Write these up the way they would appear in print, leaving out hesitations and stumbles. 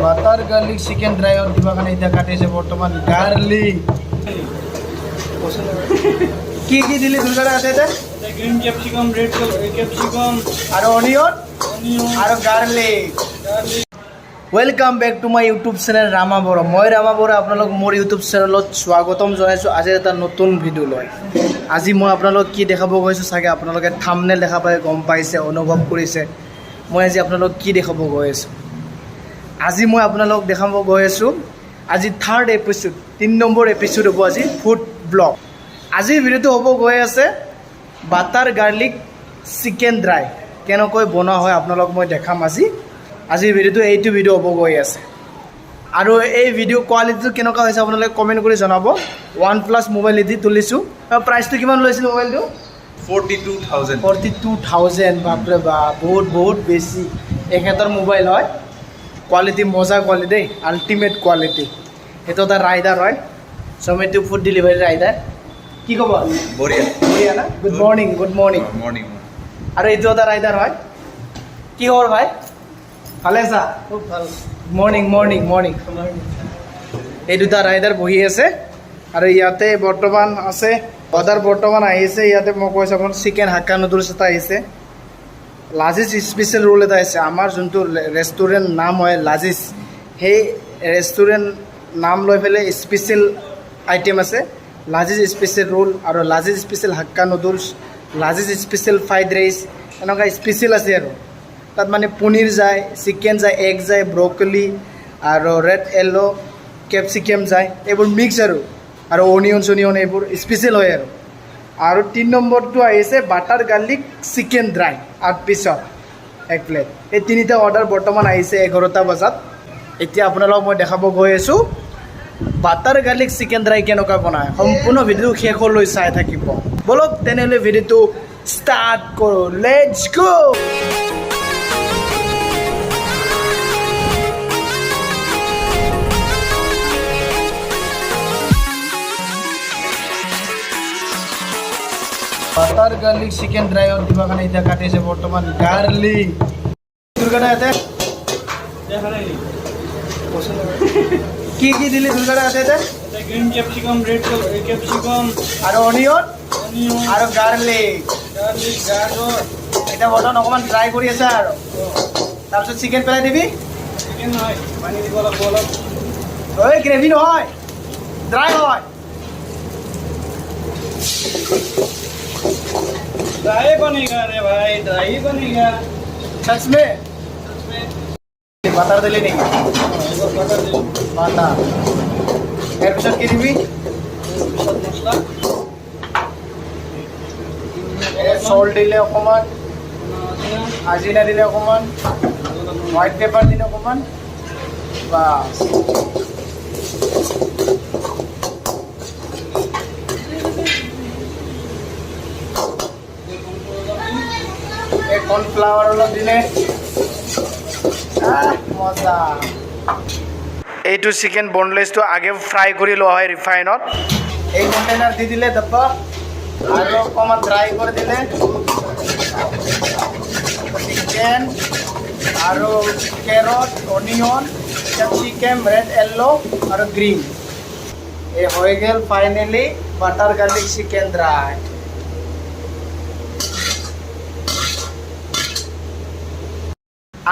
butter garlic chicken ড্ৰাইৰ দিবা কাৰণে এতিয়া কাটিছে বৰ্তমান গাৰ্লিক কি কি দিলি দুটাৰে আছে এটা গ্ৰীন ক্যাপসিকাম ৰেড ক্যাপসিকাম আৰু অনিয়ন আৰু garlic welcome back to my YouTube channel Rama Bora মই ৰামা বৰা আপোনালোক মোৰ ইউটিউব চেনেলত স্বাগতম জনাইছোঁ আজি এটা নতুন ভিডিঅ' লৈ আজি মই আপোনালোক কি দেখাব গৈছোঁ চাগে আপোনালোকে থাম্বনেল দেখা পাই গম পাইছে অনুভৱ কৰিছে মই আজি আপোনালোক কি দেখাব গৈ আছোঁ আজি মই আপোনালোক দেখাব গৈ আছোঁ আজি থাৰ্ড এপিছ'ড 3 নম্বৰ এপিছ'ড হ'ব আজি ফুড ব্লগ আজিৰ ভিডিঅ'টো হ'ব গৈ আছে বাটাৰ গাৰ্লিক চিকেন ড্ৰাই কেনেকৈ বনোৱা হয় আপোনালোক মই দেখাম আজিৰ ভিডিঅ'টো এইটো ভিডিঅ' হ'ব গৈ আছে আৰু এই ভিডিঅ' কোৱালিটিটো কেনেকুৱা হৈছে আপোনালোকে কমেণ্ট কৰি জনাব OnePlus মোবাইল এদি তুলিছোঁ প্ৰাইচটো কিমান লৈছিল মোবাইলটো 42,000 বাপৰে বাপ বহুত বেছি এখেতৰ মোবাইল হয় কোৱালিটি মজা কোৱালিটি দেই আল্টিমেট কোৱালিটি সেইটো এটা ৰাইডাৰ হয় জমেটো ফুড ডেলিভাৰী ৰাইডাৰ কি ক'ব বঢ়িয়া না গুড মৰ্ণিং আৰু এইটো এটা ৰাইডাৰ হয় কি খবৰ ভাই ভালে আছা খুব ভাল মৰ্ণিং এই দুটা ৰাইডাৰ বহি আছে আৰু ইয়াতে বৰ্তমান আছে অৰ্ডাৰ বৰ্তমান আহিছে ইয়াতে মই কৈছোঁ আপোনাৰ চিকেন হাক্কা নুডলছ এটা আহিছে লাজিজ স্পেচিয়েল ৰোল এটা আছে আমাৰ যোনটো ৰেষ্টুৰেণ্ট নাম হয় লাজিজ সেই ৰেষ্টুৰেণ্ট নাম লৈ পেলাই স্পেচিয়েল আইটেম আছে লাজিজ স্পেচিয়েল ৰোল আৰু Lazeez special hakka noodles Lazeez special fried rice এনেকুৱা স্পেচিয়েল আছে আৰু তাত মানে পনীৰ যায় চিকেন যায় এগ যায় ব্ৰকলি আৰু ৰেড য়েল্লো কেপচিকাম যায় এইবোৰ মিক্স আৰু অনিয়ন চনিয়ন এইবোৰ স্পেচিয়েল হয় আৰু 3 নম্বৰটো আহিছে বাটাৰ গাৰ্লিক চিকেন ড্ৰাই 8 পিছৰ এক প্লেট এই তিনিটা অৰ্ডাৰ বৰ্তমান আহিছে 11টা বজাত এতিয়া আপোনালোকক মই দেখাব গৈ আছোঁ বাটাৰ গাৰ্লিক চিকেন ড্ৰাই কেনেকুৱা বনায় সম্পূৰ্ণ ভিডিঅ'টো শেষলৈ চাই থাকিব বলক তেনেহ'লে ভিডিঅ'টো ষ্টাৰ্ট কৰোঁ let's go butter garlic chicken ড্ৰাইৰ দিবা কাৰণে এতিয়া কাটিছে বৰ্তমান গাৰ্লিক দুৰ্গাটা ইয়াতে কি কি দিলি দুৰ্গাটা আছে ইয়াতে গ্ৰীন ক্যাপসিকাম ৰেড ক্যাপসিকাম আৰু অনিয়ন আৰু গাৰ্লিক গাজৰ এতিয়া বৰ্তমান অকণমান ড্ৰাই কৰি আছে আৰু তাৰপিছত চিকেন পেলাই দিবি চিকেন নহয় পানী দিব লাগিব অলপ ঐ গ্ৰেভি নহয় ড্ৰাই হয় ड्राई बनेगा रे भाई ड्राई बनेगा सच में বাটার দিলি নেকি বাটার এর পিছত কি দিবি মশলা সল্ট দিলে অকণমান আজিনা দিলে অকণমান হোৱাইট পেপাৰ দিলে অকণমান বাছ কৰ্ণফ্লাৱাৰ অলপ দিলে মজা এইটো চিকেন বনলেছটো আগে ফ্ৰাই কৰি লোৱা হয় ৰিফাইনত এই কণ্টেইনাৰ দি দিলে ডাব্বা আৰু অকণমান ড্ৰাই কৰি দিলে চিকেন আৰু carrot onion capsicum red yellow আৰু গ্ৰীণ এই হৈ গ'ল finally butter garlic chicken dry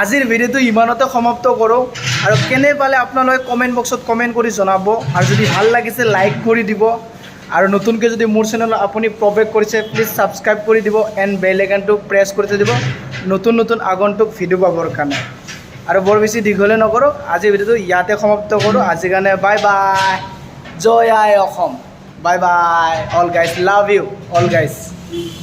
আজিৰ ভিডিঅ'টো ইমানতে সমাপ্ত কৰোঁ আৰু কেনে পালে আপোনালোকে কমেণ্ট বক্সত কমেণ্ট কৰি জনাব আৰু যদি ভাল লাগিছে লাইক কৰি দিব আৰু নতুনকৈ যদি মোৰ চেনেলত আপুনি প্ৰৱেশ কৰিছে প্লিজ ছাবস্ক্ৰাইব কৰি দিব এণ্ড বেল আইকনটো প্ৰেছ কৰি দিব নতুন আগন্তুক ভিডিঅ' পাবৰ কাৰণে আৰু বৰ বেছি দীঘলে নকৰোঁ আজিৰ ভিডিঅ'টো ইয়াতে সমাপ্ত কৰোঁ আজিৰ কাৰণে বাই বাই জয় আই Assam bye bye all guys love you all guys